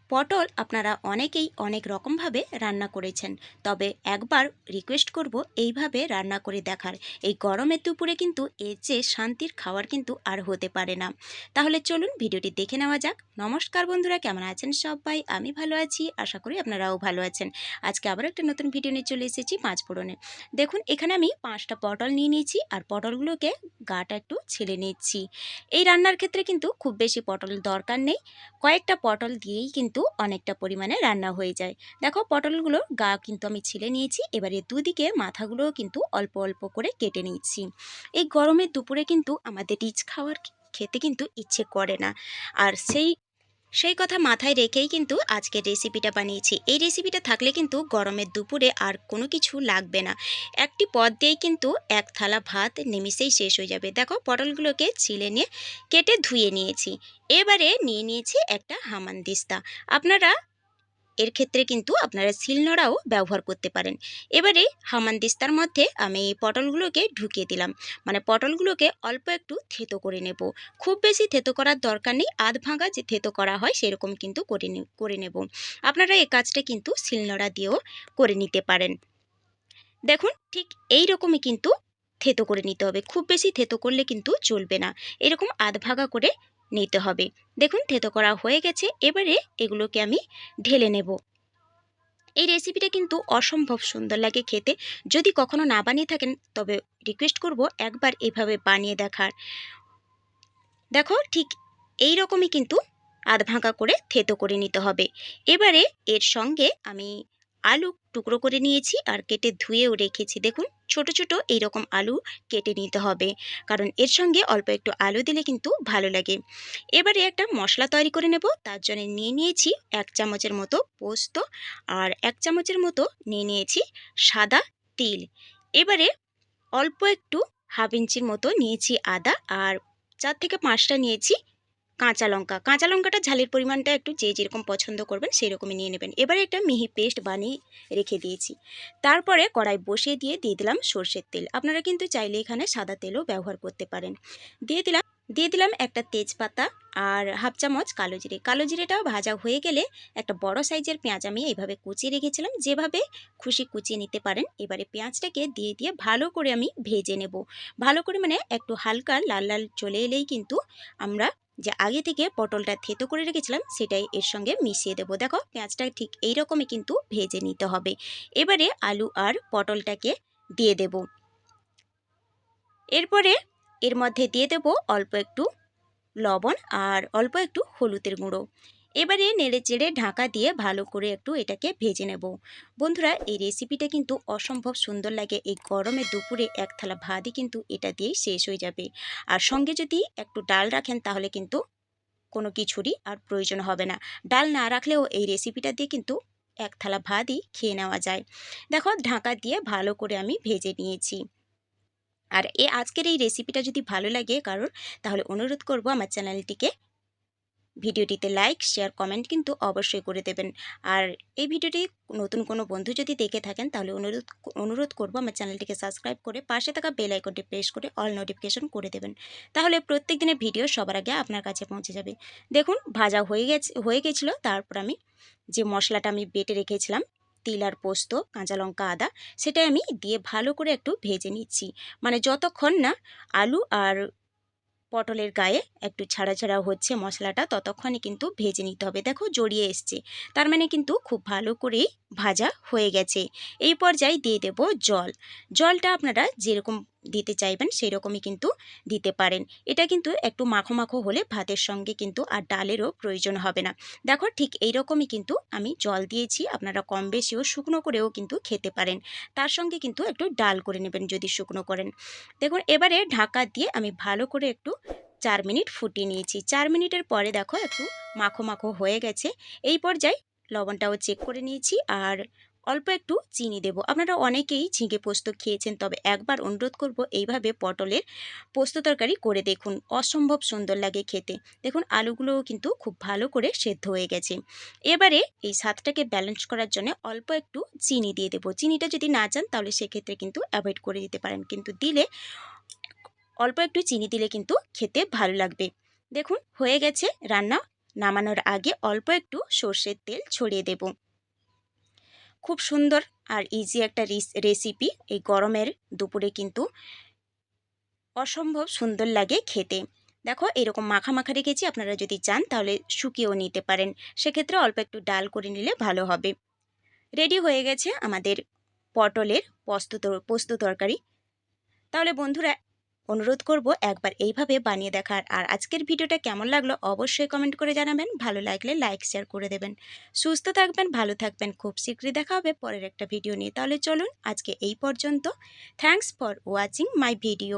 পটল আপনারা অনেকেই অনেক রকমভাবে রান্না করেছেন, তবে একবার রিকোয়েস্ট করব এইভাবে রান্না করে দেখার। এই গরমের দুপুরে কিন্তু এর চেয়ে শান্তির খাবার কিন্তু আর হতে পারে না। তাহলে চলুন ভিডিওটি দেখে নেওয়া যাক। নমস্কার বন্ধুরা, কেমন আছেন সবাই? আমি ভালো আছি, আশা করি আপনারাও ভালো আছেন। আজকে আবার একটা নতুন ভিডিও নিয়ে চলে এসেছি পাঁচফোড়নে। দেখুন এখানে আমি 5টা পটল নিয়ে নিয়েছি, আর পটলগুলোকে গাটা একটু ছেলে নিচ্ছি। এই রান্নার ক্ষেত্রে কিন্তু খুব বেশি পটল দরকার নেই, কয়েকটা পটল দিয়েই কিন্তু অনেকটা পরিমাণে রান্না হয়ে যায়। দেখো পটলগুলোর গা কিন্তু আমি ছিলে নিয়েছি, এবারে দুদিকে মাথাগুলোও কিন্তু অল্প অল্প করে কেটে নিচ্ছি। এই গরমের দুপুরে কিন্তু আমাদের রিচ খাবার খেতে কিন্তু ইচ্ছে করে না, আর সেই কথা মাথায় রেখেই কিন্তু আজকের রেসিপিটা বানিয়েছি। এই রেসিপিটা থাকলে কিন্তু গরমের দুপুরে আর কোনো কিছু লাগবে না। একটি পদ দিয়েই কিন্তু এক থালা ভাত নিমিষেই শেষ হয়ে যাবে। দেখো পটলগুলোকে ছিলে নিয়ে কেটে ধুয়ে নিয়েছি। এবারে নিয়ে নিয়েছি একটা হামানদিস্তা। আপনারা এর ক্ষেত্রে কিন্তু আপনারা শিলনোড়াও ব্যবহার করতে পারেন। এবারে হামানদিস্তার মধ্যে আমি পটলগুলোকে ঢুকিয়ে দিলাম, মানে পটলগুলোকে অল্প একটু থেতো করে নেব। খুব বেশি থেতো করার দরকার নেই, আধ ভাঙা যে থেতো করা হয় সেরকম কিন্তু করে নেব। আপনারা এই কাজটা কিন্তু শিলনোড়া দিয়েও করে নিতে পারেন। দেখুন ঠিক এই রকমই কিন্তু থেতো করে নিতে হবে, খুব বেশি থেতো করলে কিন্তু চলবে না। এরকম আধ ভাঙা করে নিতে হবে। দেখুন থেতো করা হয়ে গেছে, এবারে এগুলোকে আমি ঢেলে নেব। এই রেসিপিটা কিন্তু অসম্ভব সুন্দর লাগে খেতে। যদি কখনো না বানিয়ে থাকেন তবে রিকোয়েস্ট করব একবার এভাবে বানিয়ে দেখার। দেখো ঠিক এই রকমই কিন্তু আধ ভাঙা করে থেতো করে নিতে হবে। এবারে এর সঙ্গে আমি আলু টুকরো করে নিয়েছি আর কেটে ধুয়েও রেখেছি। দেখুন ছোট ছোট এইরকম আলু কেটে নিতে হবে, কারণ এর সঙ্গে অল্প একটু আলু দিলে কিন্তু ভালো লাগে। এবারে একটা মশলা তৈরি করে নেব। তার জন্য নিয়ে নিয়েছি 1 চামচের মতো পোস্ত, আর 1 চামচের মতো নিয়ে নিয়েছি সাদা তিল। এবারে অল্প একটু হাফ ইঞ্চির মতো নিয়েছি আদা, আর 4 থেকে 5টা নিয়েছি কাঁচা লঙ্কা। কাঁচা লঙ্কাটা ঝালের পরিমাণটা একটু যে যেরকম পছন্দ করবেন সেই রকমই নিয়ে নেবেন। এবারে একটা মিহি পেস্ট বানিয়ে রেখে দিয়েছি। তারপরে কড়াই বসিয়ে দিয়ে দিলাম সর্ষের তেল। আপনারা কিন্তু চাইলে এখানে সাদা তেলও ব্যবহার করতে পারেন। দিয়ে দিলাম একটা তেজপাতা আর হাফ চামচ কালো জিরে। কালো জিরেটাও ভাজা হয়ে গেলে একটা বড় সাইজের পেঁয়াজ আমি এইভাবে কুচিয়ে রেখেছিলাম, যেভাবে খুশি কুচিয়ে নিতে পারেন। এবারে পেঁয়াজটাকে দিয়ে ভালো করে আমি ভেজে নেব। ভালো করে মানে একটু হালকা লাল লাল চলে এলেই কিন্তু আমরা যে আগে থেকে পটলটা থেতো করে রেখেছিলাম সেটাই এর সঙ্গে মিশিয়ে দেব। দেখো পেঁয়াজটা ঠিক এই রকমই কিন্তু ভেজে নিতে হবে। এবারে আলু আর পটলটাকে দিয়ে দেব। এরপরে এর মধ্যে দিয়ে দেব অল্প একটু লবণ আর অল্প একটু হলুদের গুঁড়ো। এবারে নেড়ে চেড়ে ঢাকা দিয়ে ভালো করে একটু এটাকে ভেজে নেব। বন্ধুরা এই রেসিপিটা কিন্তু অসম্ভব সুন্দর লাগে। এই গরমে দুপুরে এক থালা ভাতই কিন্তু এটা দিয়েই শেষ হয়ে যাবে। আর সঙ্গে যদি একটু ডাল রাখেন তাহলে কিন্তু কোনো কিছুরই আর প্রয়োজন হবে না। ডাল না রাখলেও এই রেসিপিটা দিয়ে কিন্তু এক থালা ভাতই খেয়ে নেওয়া যায়। দেখো ঢাকা দিয়ে ভালো করে আমি ভেজে নিয়েছি। আর আজকের এই রেসিপিটা যদি ভালো লাগে কারোর, তাহলে অনুরোধ করব আমার চ্যানেলটিকে ভিডিওটিতে লাইক শেয়ার কমেন্ট কিন্তু অবশ্যই করে দেবেন। আর এই ভিডিওটি নতুন কোনো বন্ধু যদি দেখে থাকেন তাহলে অনুরোধ করব আমার চ্যানেলটিকে সাবস্ক্রাইব করে পাশে থাকা বেল আইকনটি প্রেস করে অল নোটিফিকেশন করে দেবেন। তাহলে প্রত্যেক দিনের ভিডিও সবার আগে আপনার কাছে পৌঁছে যাবে। দেখুন ভাজা হয়ে গেছিলো। তারপর আমি যে মশলাটা আমি বেটে রেখেছিলাম তিল আর পোস্ত কাঁচা লঙ্কা আদা, সেটাই আমি দিয়ে ভালো করে একটু ভেজে নিচ্ছি। মানে যতক্ষণ না আলু আর পটলের গায়ে একটু ছাড়া ছাড়া হচ্ছে মশলাটা, ততক্ষণে কিন্তু ভেজে নিতে হবে। দেখো জড়িয়ে এসছে, তার মানে কিন্তু খুব ভালো করেই ভাজা হয়ে গেছে। এই পর্যায়ে দিয়ে দেব জল। জলটা আপনারা যেরকম দিতে চাইবেন সেই রকমই কিন্তু দিতে পারেন। এটা কিন্তু একটু মাখো মাখো হলে ভাতের সঙ্গে কিন্তু আর ডালেরও প্রয়োজন হবে না। দেখো ঠিক এই রকমই কিন্তু আমি জল দিয়েছি। আপনারা কম বেশিও শুকনো করেও কিন্তু খেতে পারেন, তার সঙ্গে কিন্তু একটু ডাল করে নেবেন যদি শুকনো করেন। দেখুন এবারে ঢাকা দিয়ে আমি ভালো করে একটু 4 মিনিট ফুটিয়ে নিয়েছি। 4 মিনিটের পরে দেখো একটু মাখো মাখো হয়ে গেছে। এই পর্যায়ে লবণটাও চেক করে নিয়েছি, আর অল্প একটু চিনি দেব। আপনারা অনেকেই ঝিঙে পোস্ত খেয়েছেন, তবে একবার অনুরোধ করব এইভাবে পটলের পোস্ত তরকারি করে দেখুন, অসম্ভব সুন্দর লাগে খেতে। দেখুন আলুগুলোও কিন্তু খুব ভালো করে সেদ্ধ হয়ে গেছে। এবারে এই স্বাদটাকে ব্যালেন্স করার জন্য অল্প একটু চিনি দিয়ে দেবো। চিনিটা যদি না চান তাহলে সেক্ষেত্রে কিন্তু অ্যাভয়েড করে দিতে পারেন, কিন্তু দিলে অল্প একটু চিনি দিলে কিন্তু খেতে ভালো লাগবে। দেখুন হয়ে গেছে রান্না, নামানোর আগে অল্প একটু সর্ষের তেল ছড়িয়ে দেব। খুব সুন্দর আর ইজি একটা রেসিপি। এই গরমের দুপুরে কিন্তু অসম্ভব সুন্দর লাগে খেতে। দেখো এরকম মাখা মাখা রেখেছি, আপনারা যদি চান তাহলে শুকিয়েও নিতে পারেন, সেক্ষেত্রে অল্প একটু ডাল করে নিলে ভালো হবে। রেডি হয়ে গেছে আমাদের পটলের পোস্ত তরকারি। তাহলে বন্ধুরা অনুরোধ করব একবার এইভাবে বানিয়ে দেখার। আর আজকের ভিডিওটা কেমন লাগলো অবশ্যই কমেন্ট করে জানাবেন, ভালো লাগলে লাইক শেয়ার করে দেবেন। সুস্থ থাকবেন, ভালো থাকবেন, খুব শীঘ্রই দেখা হবে পরের একটা ভিডিও নিয়ে। তাহলে চলুন আজকে এই পর্যন্ত। Thanks for watching my video.